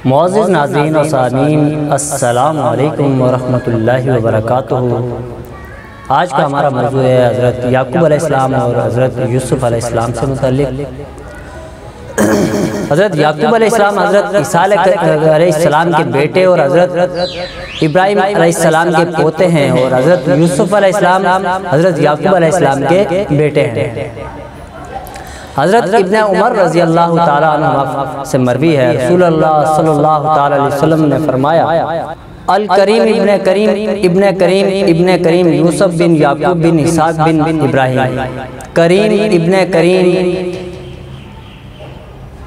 मुअज़्ज़िज़ नाज़रीन और सामीन, अस्सलामु अलैकुम वरहमतुल्लाहि वबरकातुहू। आज का हमारा मौज़ू है हज़रत याकूब अलैहिस्सलाम और हज़रत यूसुफ़ अलैहिस्सलाम से मुतल्लिक़। हज़रत याकूब अलैहिस्सलाम हज़रत ईसा अलैहिस्सलाम के बेटे और हज़रत इब्राहीम अलैहिस्सलाम के पोते हैं और हज़रत यूसुफ़ अलैहिस्सलाम हज़रत याकूब अलैहिस्सलाम के बेटे हैं। हज़रत इब्ने उमर रज़ी अल्लाह ताला अन्हु से मरवी है, रसूलुल्लाह सल्लल्लाहु ताला अलैहि वसल्लम ने फरमाया, अल करीम इब्ने करीम इब्ने करीम इब्ने करीम यूसुफ बिन याकूब बिन इसाक बिन इब्राहीम। करीम इब्ने करीम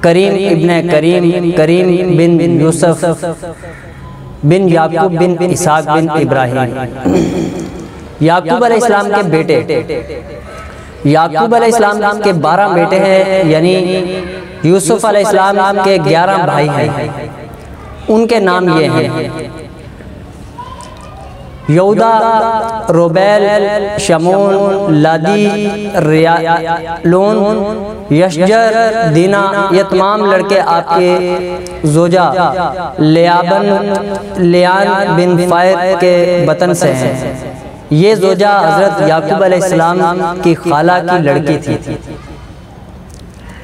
करीम इब्ने करीम करीम बिन यूसुफ बिन याकूब बिन इसाक बिन इब्राहीम। याकूब अलैहिस्सलाम के बेटे, याकूब अलैहिस्सलाम के 12 बेटे हैं, यानी यूसुफ अलैहिस्सलाम के 11 भाई हैं। उनके नाम ये हैं यहूदा, रोबेल, शमून, लादी, रियालून, यशजर, दीना। ये तमाम लड़के आपके जोजा लियान बिन फायर के बतन से हैं। ये जोजा हज़रत याकूब अलैहिस्सलाम की खाला की लड़की थी।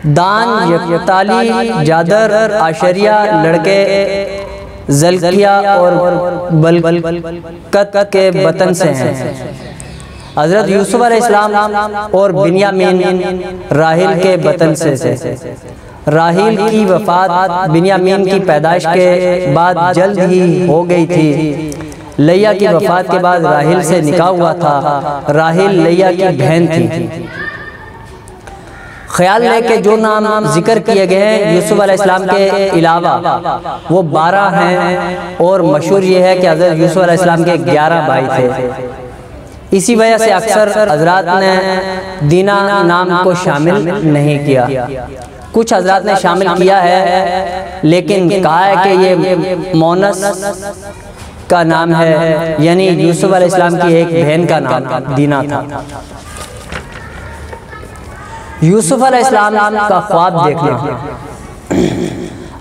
दान, यफ्ताली, जादर, आशरिया लड़के ज़ल्किया और बलकत के बतन से हैं। हज़रत यूसुफ अलैहिस्सलाम और बिन्यामीन राहिल के बतन से। राहिल की वफ़ात बिन्यामीन की पैदाइश के बाद जल्द ही हो गई थी। लैया की वफ़ात के बाद राहिल से निकाह हुआ था। राहिल लैया की बहन थी। ख्याल है कि जो नाम जिक्र किए गए हैं यूसुफ अलैहिस्सलाम के अलावा वो 12 हैं, और मशहूर ये है कि हज़रत यूसुफ अलैहिस्सलाम के 11 भाई थे। इसी वजह से अक्सर हजरात ने दीना नाम को शामिल नहीं किया। कुछ हजरात ने शामिल किया है, लेकिन कहा है कि ये मोनस का नाम है, यानी यूसुफ अलैहिस्सलाम की एक बहन का नाम दीना था। यूसुफ अलैहिस्सलाम का ख्वाब देखना।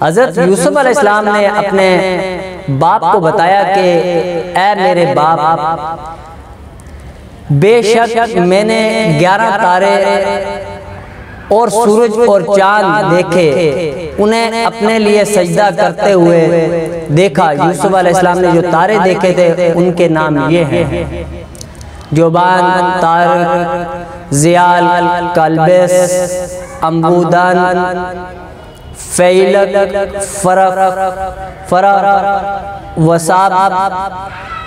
हज़रत यूसुफ अलैहिस्सलाम ने अपने बाप को बताया कि ऐ मेरे बाप, बेशक मैंने 11 तारे और सूरज और चांद देखे, उन्हें अपने लिए सजदा करते हुए देखा। यूसुफ अलैहिस्सलाम ने जो तारे देखे थे उनके नाम ये हैं जोबान, तारक, ज़ियाल, कल्बेस, अम्बूदान, फ़ैलक, फरक, वसाब,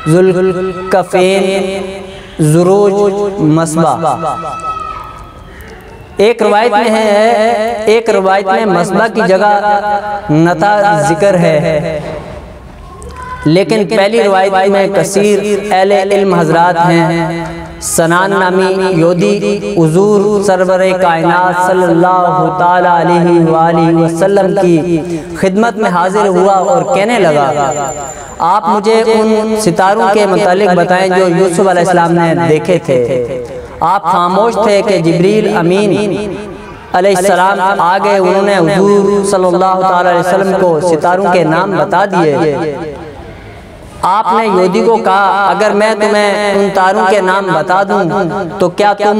ज़ुल्कफ़ैन, ज़ुरूज, मस्बा। एक रवायत में मस्बा की जगह नता जिक्र है, लेकिन पहली रवायत में कसीर अहले इल्म हजरात हैं। सनान नामी यहूदी हुजूर सरवरे कायनात सल्लल्लाहु ताला अलैहि वसल्लम की खिदमत में हाजिर हुआ और कहने लगा, आप मुझे उन सितारों के मुतालिक बताएं जो यूसुफ अलैहिस्सलाम ने देखे थे। आप खामोश थे कि जिब्रील अमीन अलैहिस्सलाम आ गए। उन्होंने हुजूर सल्लल्लाहु ताला अलैहि वसल्लम को सितारों के नाम बता दिए। आपने यहूदी को कहा, अगर मैं तुम्हें उन तारों के नाम बता दूं तो क्या तुम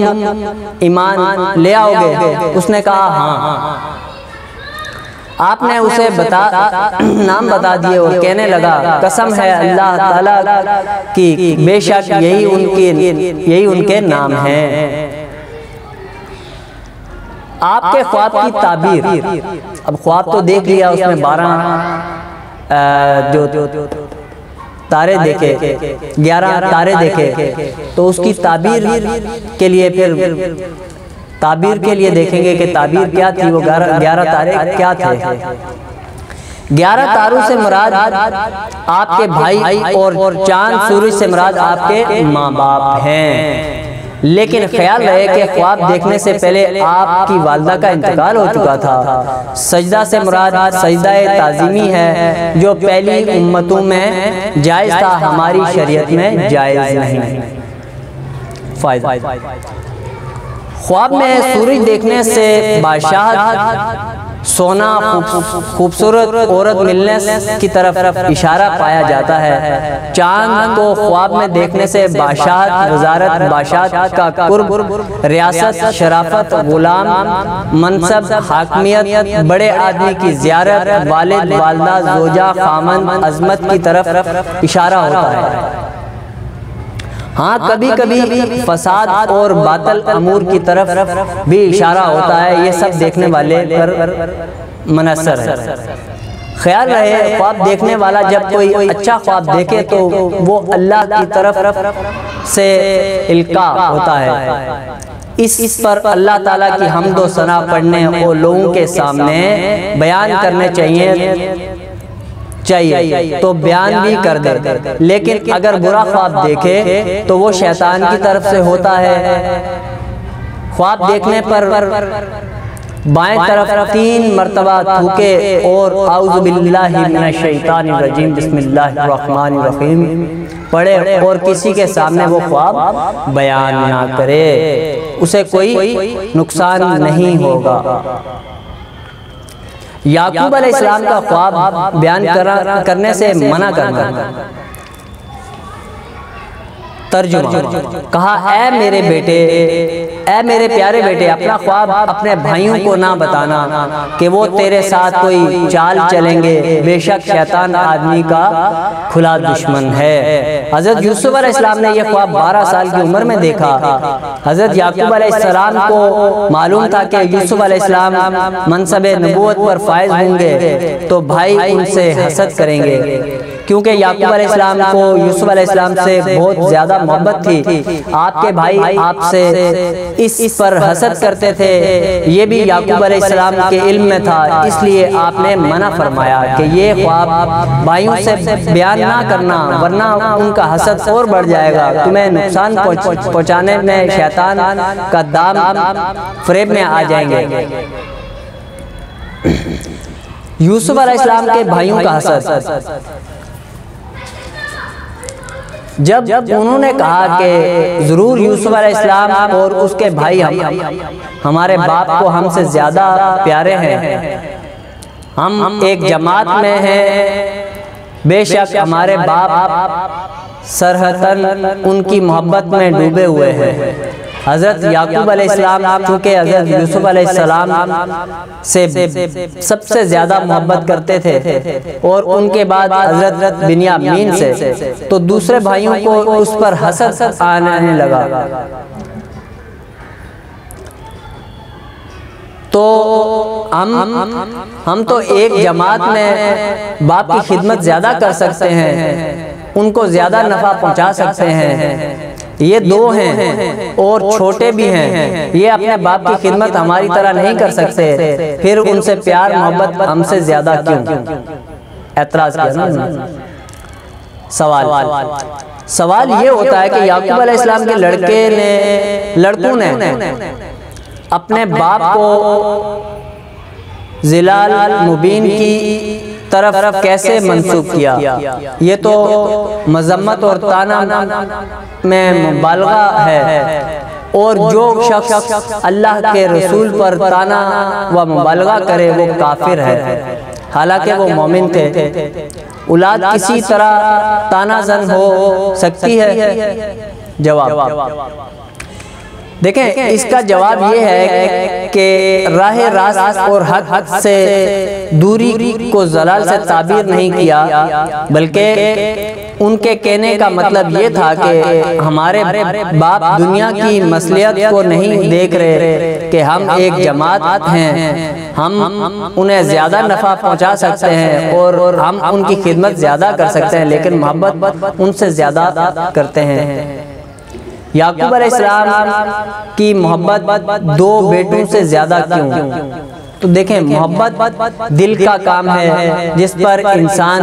ईमान ले आओगे? उसने कहा हाँ। आपने उसे नाम बता दिए और कहने लगा, कसम है अल्लाह ताला की, बेशक यही उनके नाम हैं। आपके ख्वाब की ताबीर। अब ख्वाब तो देख लिया, उसमें 12 जो तारे देखे, 11 तारे देखे, तो उसकी ताबीर के लिए फिर ताबीर के लिए देखेंगे कि ताबीर क्या थी, वो 11 तारे क्या थे। 11 तारों से मुराद आपके भाई और चांद सूरज से मुराद आपके माँ बाप हैं। लेकिन ख्याल रहे कि ख्वाब देखने से पहले आपकी वालदा का इंतकाल हो चुका था। सजदा से मुराद सजदा ताज़ीमी है, जो पहली उम्मतों में जायज़ था, हमारी शरीयत में जायज़ नहीं। ख्वाब में सूरज देखने से बादशाह सोना, खूबसूरत औरत मिलने की तरफ इशारा पाया जाता है। चांद को ख्वाब में देखने से बादशाह, वजारत, बादशाह का कुर्ब, रियासत, शराफत, गुलाम, मनसब, हाकमियत, बड़े आदमी की ज़ियारत, वालिद, वालदा, जोजा, खामन, अजमत की तरफ इशारा होता है। हाँ, कभी कभी फसाद और बातल अमूर की तरफ भी इशारा होता है। ये सब देखने वाले पर मुनहसर है। ख्याल रहे, ख्वाब देखने वाला जब कोई अच्छा ख्वाब देखे तो वो अल्लाह की तरफ से इल्का होता है। इस पर अल्लाह ताला की हम्द व सना पढ़ने और लोगों के सामने बयान करने चाहिए तो बयान भी कर दे। लेकिन अगर बुरा ख्वाब देखे तो वो शैतान की तरफ से होता है। ख्वाब देखने पर बाएं तरफ 3 मरतबा थूके और औज़ु बिल्लाहि मिनश शैतानिर रजीम बिस्मिल्लाहिर रहमानिर रहीम पढ़े और किसी के सामने वो ख्वाब बयान ना करे, उसे कोई नुकसान नहीं होगा। याकूब अलैहिस्सलाम का ख्वाब बयान करने से मना करना। तर्जुमा, कहा, ऐ मेरे बेटे, ऐ मेरे प्यारे बेटे, अपना ख्वाब अपने भाइयों को ना बताना कि वो तेरे साथ कोई चाल चलेंगे। बेशक शैतान आदमी का खुला दुश्मन है। हजरत यूसुफ अलैहिस्सलाम ने यह ख्वाब 12 साल की उम्र में देखा। हजरत याकूब अलैहिस्सलाम को मालूम था कि यूसुफ अलैहिस्सलाम मनसबे नबूवत पर फायज होंगे तो भाई उनसे हसद करेंगे, क्योंकि याकूब अलैहिस्सलाम को यूसुफ अलैहिस्सलाम से बहुत ज़्यादा मोहब्बत थी। आपके भाई आपसे इस पर हसद करते थे। ये भी याकूब अलैहिस्सलाम के इल्म में था, इसलिए आपने मना फरमाया कि ये ख्वाब भाइयों से बयान ना करना, वरना उनका हसद और बढ़ जाएगा। तुम्हें नुकसान पहुँचाने में शैतान का दाम फरेब में आ जाएंगे। यूसुफ अलैहिस्सलाम के भाइयों का हसद, जब उन्होंने कहा कि ज़रूर यूसुफ अलैहिस्सलाम और उसके भाई हमारे बाप को हमसे ज़्यादा प्यारे हैं, हम एक जमात में हैं, बेशक हमारे बाप सरहतन उनकी मोहब्बत में डूबे हुए हैं। हज़रत याकूब अलैहिस्सलाम चूँकि हज़रत यूसुफ अलैहिस्सलाम से सबसे ज़्यादा मोहब्बत करते थे और उनके बाद हज़रत बिन्यामीन से, तो दूसरे भाइयों को उस पर हसद आने लगा। तो हम तो एक जमात में बाप की खिदमत ज़्यादा कर सकते हैं, उनको ज़्यादा नफ़ा पहुँचा सकते हैं। ये 2 हैं और छोटे भी हैं, ये अपने बाप की खिदमत हमारी तरह नहीं कर सकते, फिर उनसे प्यार मोहब्बत हमसे ज़्यादा क्यों? एतराज़ किया ना। सवाल ये होता है कि याकूब अलैहिस्सलाम के लड़कों ने अपने बाप को ज़िलाल मुबीन की तरफ कैसे मंसूब किया? ये तो मज़म्मत और ताना में मुबालगा है, और जो शख्स अल्लाह के रसूल पर ताना व मुबालगा करे वो काफिर है, हालांकि वो मोमिन थे। औलाद किसी तरह तानाज़न हो सकती है? जवाब देखें, इसका जवाब ये है कि राह रास्त और हक से दूरी को जलाल से ताबीर नहीं किया, बल्कि उनके कहने का मतलब ये था कि हमारे बाप दुनिया की मसलियत को नहीं देख रहे कि हम एक जमात हैं, हम उन्हें ज़्यादा नफ़ा पहुंचा सकते हैं और हम उनकी खिदमत ज़्यादा कर सकते हैं, लेकिन मोहब्बत उनसे ज़्यादा करते हैं। याकूब अलैहिस्सलाम की मोहब्बत 2 बेटों से ज़्यादा क्यों? तो देखें, मोहब्बत दिल का काम है जिस पर इंसान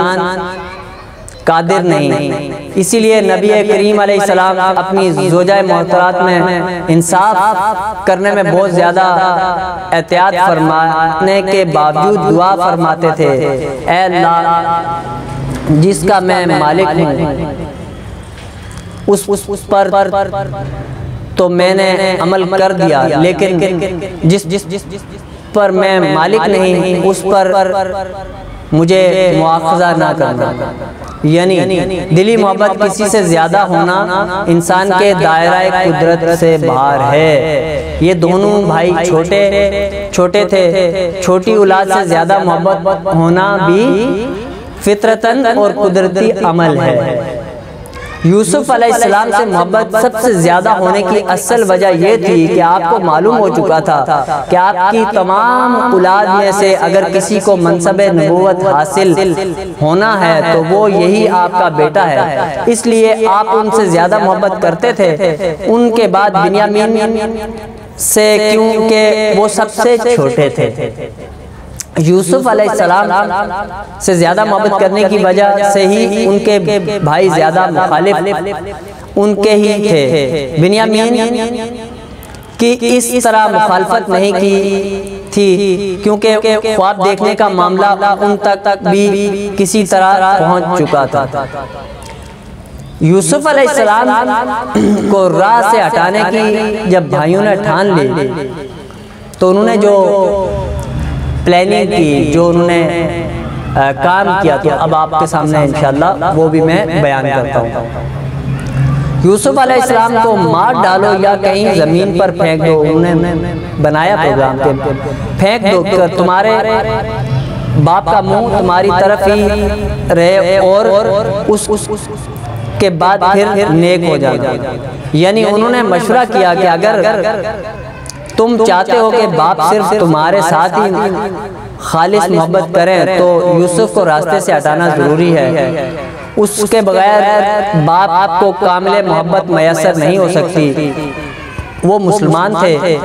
कादिर नहीं। इसीलिए नबी करीम अलैहिस्सलाम अपनी ज़ौजाए मोहतरात में इंसाफ करने में बहुत ज़्यादा एहतियात फरमाने के बावजूद दुआ फरमाते थे, ऐ अल्लाह जिसका मैं मालिक हूँ उस पर तो मैंने अमल कर दिया, लेकिन पर मैं मालिक नहीं, उस पर मुझे मुआखज़ा ना करना। यानी दिली मोहब्बत किसी से ज़्यादा होना इंसान के दायरा कुदरत से बाहर है। ये दोनों भाई छोटे थे, छोटी औलाद से ज़्यादा मोहब्बत होना भी फितरतन और कुदरती अमल है। यूसुफ अलैहिस्सलाम से मोहब्बत सबसे ज़्यादा होने की असल वजह यह थी कि आपको मालूम हो चुका था कि आपकी तमाम औलाद में से अगर किसी को मनसब नबूवत हासिल होना है तो वो यही आपका बेटा है। इसलिए आप उनसे ज़्यादा मोहब्बत करते थे उनके बाद बिन्यामीन से, क्योंकि वो सबसे छोटे थे। यूसुफ अलैहिस्सलाम से ज़्यादा मोहब्बत करने की वजह से ही उनके भाई ज़्यादा मुखालिफ उनके ही थे। बिन्यामीन की इस तरह मुखालफत नहीं की थी क्योंकि ख्वाब देखने का मामला उन तक भी किसी तरह पहुंच चुका था। यूसुफ अलैहिस्सलाम को राह से हटाने की जब भाइयों ने ठान ली तो उन्होंने जो प्लानिंग की, जो उन्होंने काम किया, तो अब आपके सामने इंशाअल्लाह वो भी मैं बयान करता हूँ। यूसुफ अलैहिस्सलाम को मार डालो या कहीं ज़मीन पर फेंक दो, उन्होंने बनाया प्रोग्राम के फेंक दो कर तुम्हारे बाप का मुंह तुम्हारी तरफ ही रहे और उस के बाद फिर नेक हो जाना। यानी उन्होंने मशवरा किया कि अगर तुम चाहते हो कि बाप सिर्फ तुम्हारे साथ ही खालिस मोहब्बत करें तो यूसुफ को रास्ते से हटाना ज़रूरी है। उसके बगैर बाप आपको कामिल मोहब्बत मैसर नहीं हो सकती। वो मुसलमान थे,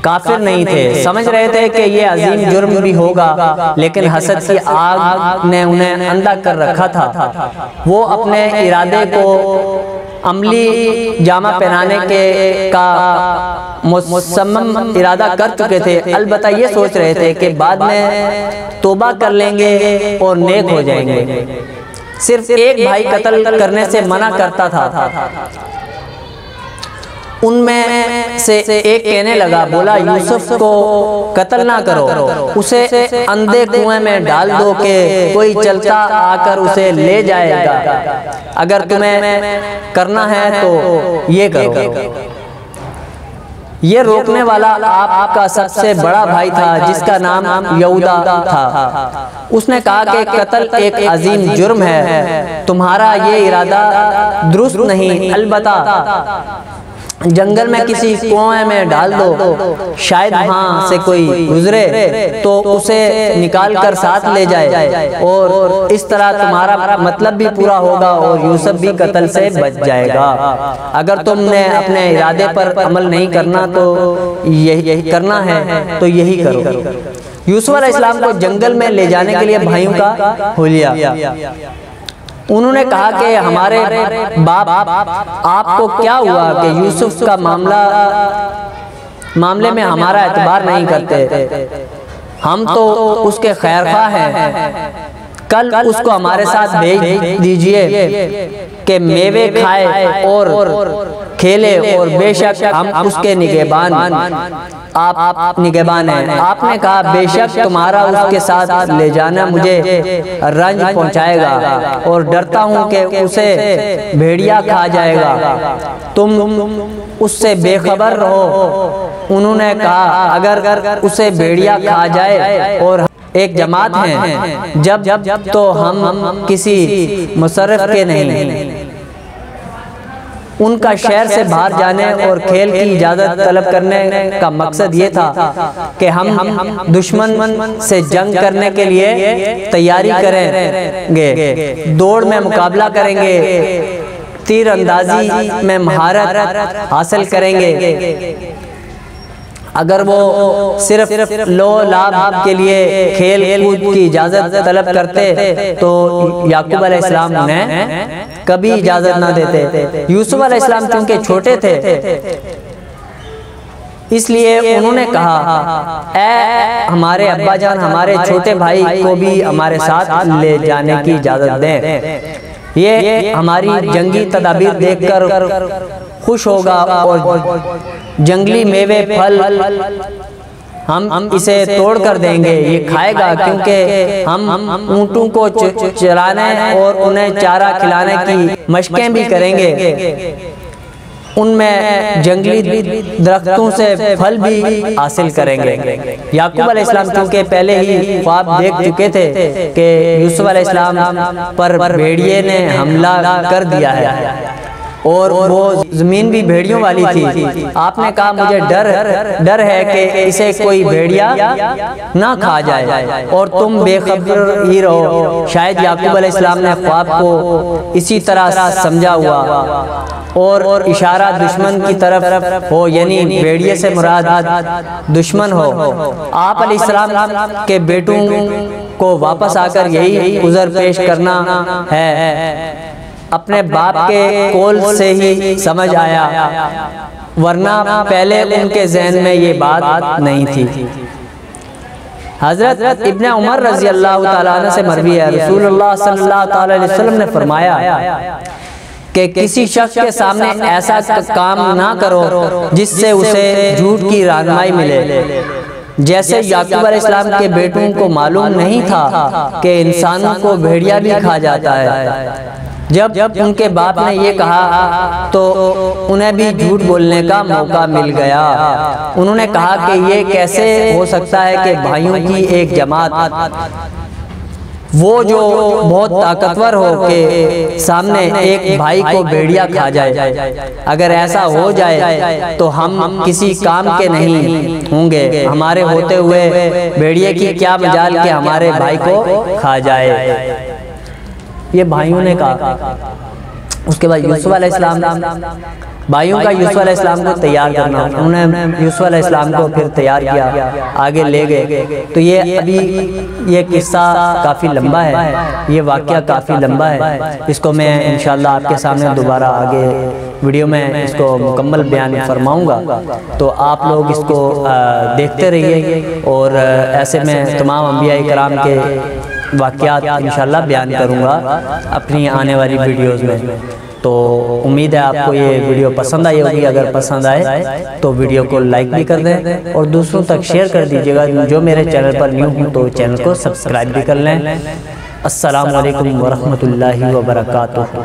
काफिर नहीं थे, समझ रहे थे कि ये अजीम जुर्म भी होगा, लेकिन हसद की आग ने उन्हें अंधा कर रखा था। वो अपने इरादे को अमली जामा पहनाने के का मुसम्मम इरादा कर चुके थे। अलबत्ता ये सोच रहे थे कि बाद में तौबा कर लेंगे और नेक हो जाएंगे। सिर्फ एक भाई कत्ल करने से मना करता था। उनमें से एक कहने लगा, बोला यूसुफ को कत्ल ना करो, उसे अंधे कुएं में डाल दो कि कोई चलता आकर उसे ले जाएगा। अगर तुम्हें करना है तो ये करो। ये रोकने वाला आपका सबसे बड़ा भाई था जिसका नाम यहूदा था। उसने कहा कि कत्ल एक अजीम जुर्म है, तुम्हारा ये इरादा दुरुस्त नहीं। अलबत्ता जंगल में किसी कुएं में डाल दो, शायद वहाँ से कोई गुजरे तो उसे निकाल कर साथ ले जाए और इस तरह तुम्हारा मतलब भी पूरा होगा और यूसुफ भी कत्ल से बच जाएगा। अगर तुमने अपने इरादे पर अमल नहीं करना तो यही करना है तो यही करो। यूसुफ अलैहिस्सलाम को जंगल में ले जाने के लिए भाइयों का हुलिया। उन्होंने कहा कि हमारे बाप आपको क्या हुआ कि यूसुफ का मामले में हमारा एतबार नहीं करते, हम तो उसके खैरख्वाह हैं। कल उसको हमारे साथ भेज दीजिए कि मेवे खाए और खेले और बेशक हम उसके निगहबान, आप निगहबान हैं। आपने कहा बेशक तुम्हारा उसके साथ ले जाना मुझे रंज पहुंचाएगा और डरता हूं कि उसे भेड़िया खा जाएगा, तुम उससे बेखबर रहो। उन्होंने कहा अगर उसे भेड़िया खा जाए और एक जमात हैं जब तो हम किसी मुसर्रिफ के नहीं। उनका शहर से बाहर जाने और खेल की इजाज़त तलब करने का मकसद ये था कि हम दुश्मन से जंग करने के लिए तैयारी करेंगे, दौड़ में मुकाबला करेंगे, तीर अंदाजी में महारत हासिल करेंगे। अगर वो सिर्फ लो लाभ के लिए खेल कूद की इजाज़त तलब करते तो याकूब अलैहिस्सलाम उन्हें कभी इजाज़त ना देते। यूसुफ अलैहिस्सलाम चूंकि छोटे थे इसलिए उन्होंने कहा ऐ हमारे अब्बा जान, हमारे छोटे भाई को भी हमारे साथ ले जाने की इजाज़त दें। ये हमारी जंगी तदाबीर देखकर खुश होगा और जंगली मेवे फल हम इसे तोड़ कर देंगे, ये खाएगा, क्योंकि हम ऊँटों को चराने और उन्हें चारा खिलाने की मशकें भी करेंगे, उनमें जंगली दरख्तों से फल भी हासिल करेंगे। याकूब अलैहिस्सलाम चूँकि पहले ही ख्वाब देख चुके थे कि यूसुफ अलैहिस्सलाम पर भेड़िए ने हमला कर दिया है और वो ज़मीन भी भेड़ियों वाली थी। आपने कहा मुझे डर है कि इसे कोई भेड़िया ना खा जाए और तुम बेखबर ही रहो। शायद याकूब अलैहिस्सलाम ने ख्वाब को इसी तरह समझा हुआ और इशारा दुश्मन की तरफ हो, यानी भेड़िए से मुराद दुश्मन हो। आप अलैहिस्सलाम के बेटों को वापस आकर यही उज़र पेश करना है। अपने बाप के कौल से ही समझ आया, वरना पहले उनके जहन में ये बात नहीं थी। हज़रत इब्ने उमर रज़ी अल्लाह ताला अन्हु से मरवी है, रसूलुल्लाह सल्लल्लाहु अलैहि वसल्लम ने फरमाया कि किसी शख्स के सामने ऐसा काम ना करो जिससे उसे झूठ की रहनुमाई मिले। जैसे याकूब अलैहिस्सलाम के बेटों को मालूम नहीं था कि इंसानों को भेड़िया भी खा जाता है। जब उनके बाप ने ये कहा तो उन्हें भी झूठ बोलने का मौका मिल गया। उन्होंने कहा कि ये कैसे हो सकता है कि भाइयों की एक जमात, वो जो बहुत ताकतवर हो के सामने एक भाई को भेड़िया खा जाए। अगर ऐसा हो जाए तो हम किसी काम के नहीं होंगे, हमारे होते हुए भेड़िए की क्या मजाल कि हमारे भाई को खा जाए। ये भाइयों ने कहा। उसके बाद यूसुफ अलैहिस्सलाम, भाइयों का यूसुफ अलैहिस्सलाम को तैयार करना, उन्होंने यूसुफ अलैहिस्सलाम को फिर तैयार किया, आगे ले गए। तो ये अभी ये किस्सा काफ़ी लंबा है, ये वाक़या काफ़ी लंबा है। इसको मैं इंशाअल्लाह आपके सामने दोबारा आगे वीडियो में इसको मुकम्मल बयान फरमाऊँगा, तो आप लोग इसको देखते रहिए। और ऐसे में तमाम अंबिया कराम के वाक़यात इंशाअल्लाह बयान करूँगा अपनी आने वाली वीडियोज़ में। तो उम्मीद है आपको ये वीडियो पसंद आई होगी। अगर पसंद आए तो वीडियो को लाइक भी कर दें और दूसरों तक शेयर कर दीजिएगा। जो मेरे चैनल पर न्यू हूँ तो चैनल को सब्सक्राइब भी कर लें। अस्सलामु अलैकुम वरहमतुल्लाहि वबरकातुहू।